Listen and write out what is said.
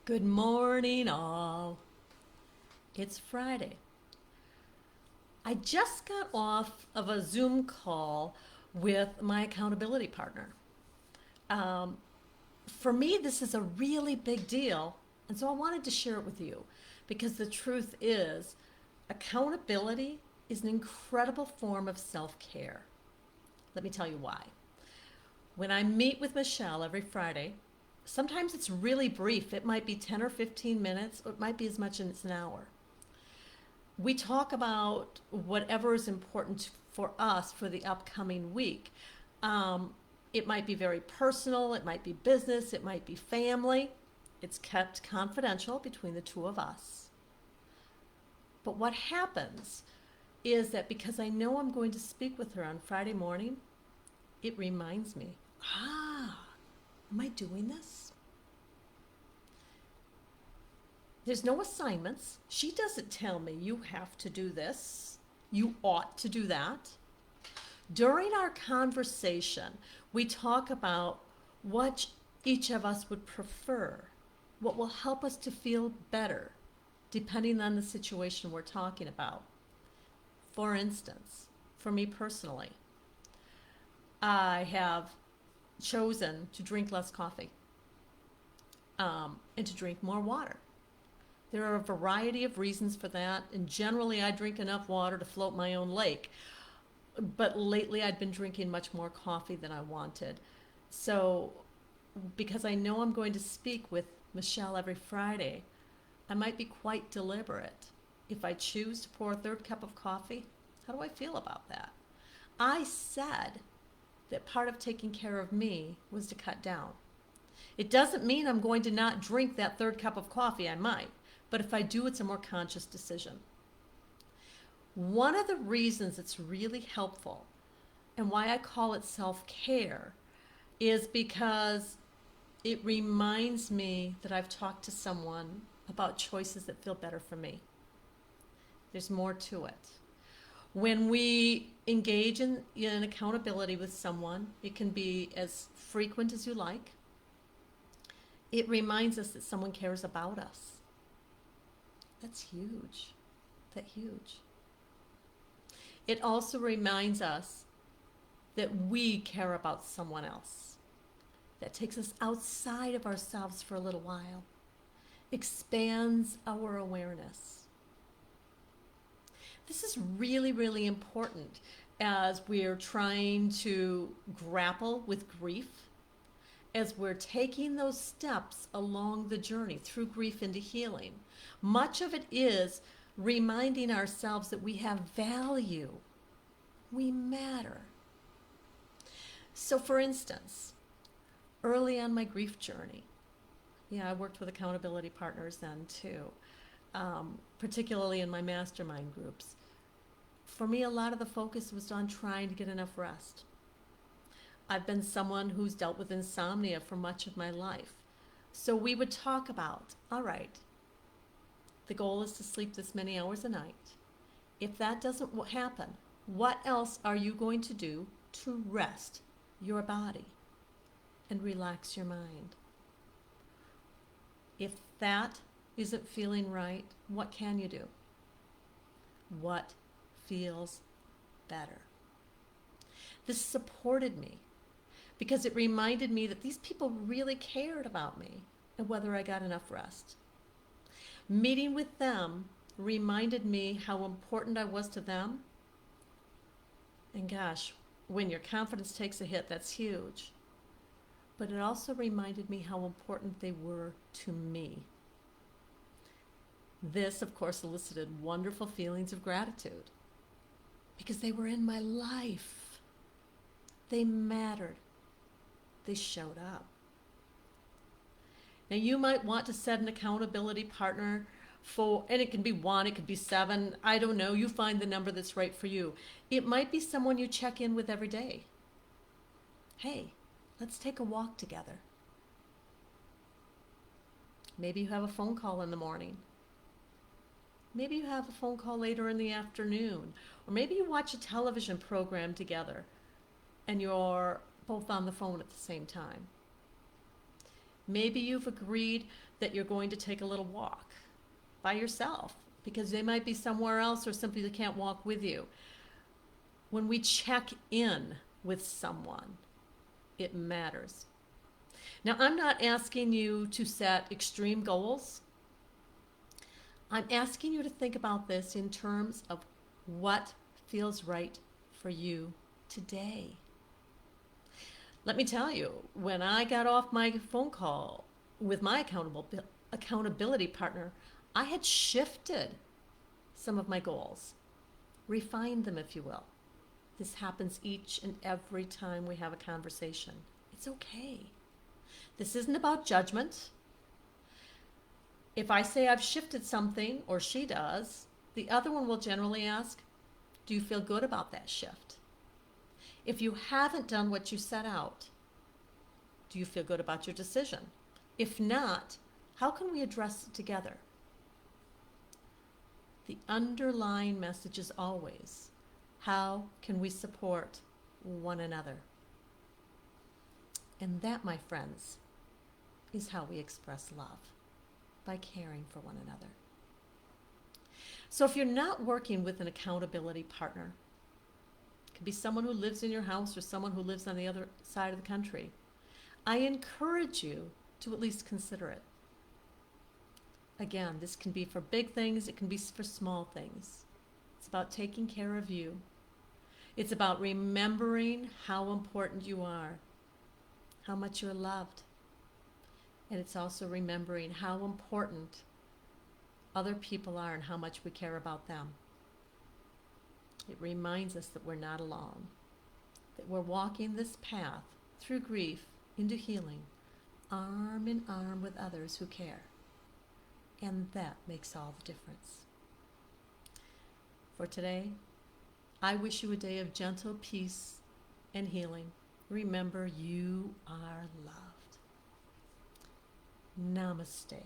Good morning, all. It's Friday. I just got off of a Zoom call with my accountability partner. Um, for me, this is a really big deal, and so I wanted to share it with you because the truth is, accountability is an incredible form of self care. Let me tell you why. When I meet with Michelle every Friday, sometimes it's really brief. It might be 10 or 15 minutes, or it might be as much as an hour. We talk about whatever is important for us for the upcoming week. Um, it might be very personal, it might be business, it might be family. It's kept confidential between the two of us. But what happens is that because I know I'm going to speak with her on Friday morning, it reminds me, am I doing this? There's no assignments. She doesn't tell me you have to do this. You ought to do that. During our conversation, we talk about what each of us would prefer, what will help us to feel better, depending on the situation we're talking about. For instance, for me personally, I have chosen to drink less coffee and to drink more water. There are a variety of reasons for that, and generally I drink enough water to float my own lake. But lately I'd been drinking much more coffee than I wanted. So, because I know I'm going to speak with Michelle every Friday, I might be quite deliberate. If I choose to pour a third cup of coffee, how do I feel about that? I said that part of taking care of me was to cut down. It doesn't mean I'm going to not drink that third cup of coffee. I might. But if I do, it's a more conscious decision. One of the reasons it's really helpful and why I call it self care is because it reminds me that I've talked to someone about choices that feel better for me. There's more to it. When we engage in accountability with someone, it can be as frequent as you like. It reminds us that someone cares about us. That's huge. That huge. It also reminds us that we care about someone else. That takes us outside of ourselves for a little while, expands our awareness. This is really, really important as we're trying to grapple with grief, as we're taking those steps along the journey through grief into healing. Much of it is reminding ourselves that we have value. We matter. So, for instance, early on my grief journey, I worked with accountability partners then too, particularly in my mastermind groups. For me, a lot of the focus was on trying to get enough rest. I've been someone who's dealt with insomnia for much of my life. So we would talk about, all right, the goal is to sleep this many hours a night. If that doesn't happen, what else are you going to do to rest your body and relax your mind? If that isn't feeling right, what can you do? What feels better? This supported me because it reminded me that these people really cared about me and whether I got enough rest. Meeting with them reminded me how important I was to them. And gosh, when your confidence takes a hit, that's huge. But it also reminded me how important they were to me. This, of course, elicited wonderful feelings of gratitude because they were in my life. They mattered. They showed up. Now, you might want to set an accountability partner for, and it can be one, it could be seven, I don't know. You find the number that's right for you. It might be someone you check in with every day. Hey, let's take a walk together. Maybe you have a phone call in the morning. Maybe you have a phone call later in the afternoon. Or maybe you watch a television program together and you're both on the phone at the same time. Maybe you've agreed that you're going to take a little walk by yourself because they might be somewhere else or simply they can't walk with you. When we check in with someone, it matters. Now, I'm not asking you to set extreme goals. I'm asking you to think about this in terms of what feels right for you today. Let me tell you, when I got off my phone call with my accountability partner, I had shifted some of my goals, refined them, if you will. This happens each and every time we have a conversation. It's okay. This isn't about judgment. If I say I've shifted something, or she does, the other one will generally ask, do you feel good about that shift? If you haven't done what you set out, do you feel good about your decision? If not, how can we address it together? The underlying message is always, how can we support one another? And that, my friends, is how we express love, by caring for one another. So if you're not working with an accountability partner, it could be someone who lives in your house or someone who lives on the other side of the country, I encourage you to at least consider it. Again, this can be for big things, it can be for small things. It's about taking care of you. It's about remembering how important you are, how much you're loved. And it's also remembering how important other people are and how much we care about them. It reminds us that we're not alone, that we're walking this path through grief into healing, arm in arm with others who care. And that makes all the difference. For today, I wish you a day of gentle peace and healing. Remember, you are loved. Namaste.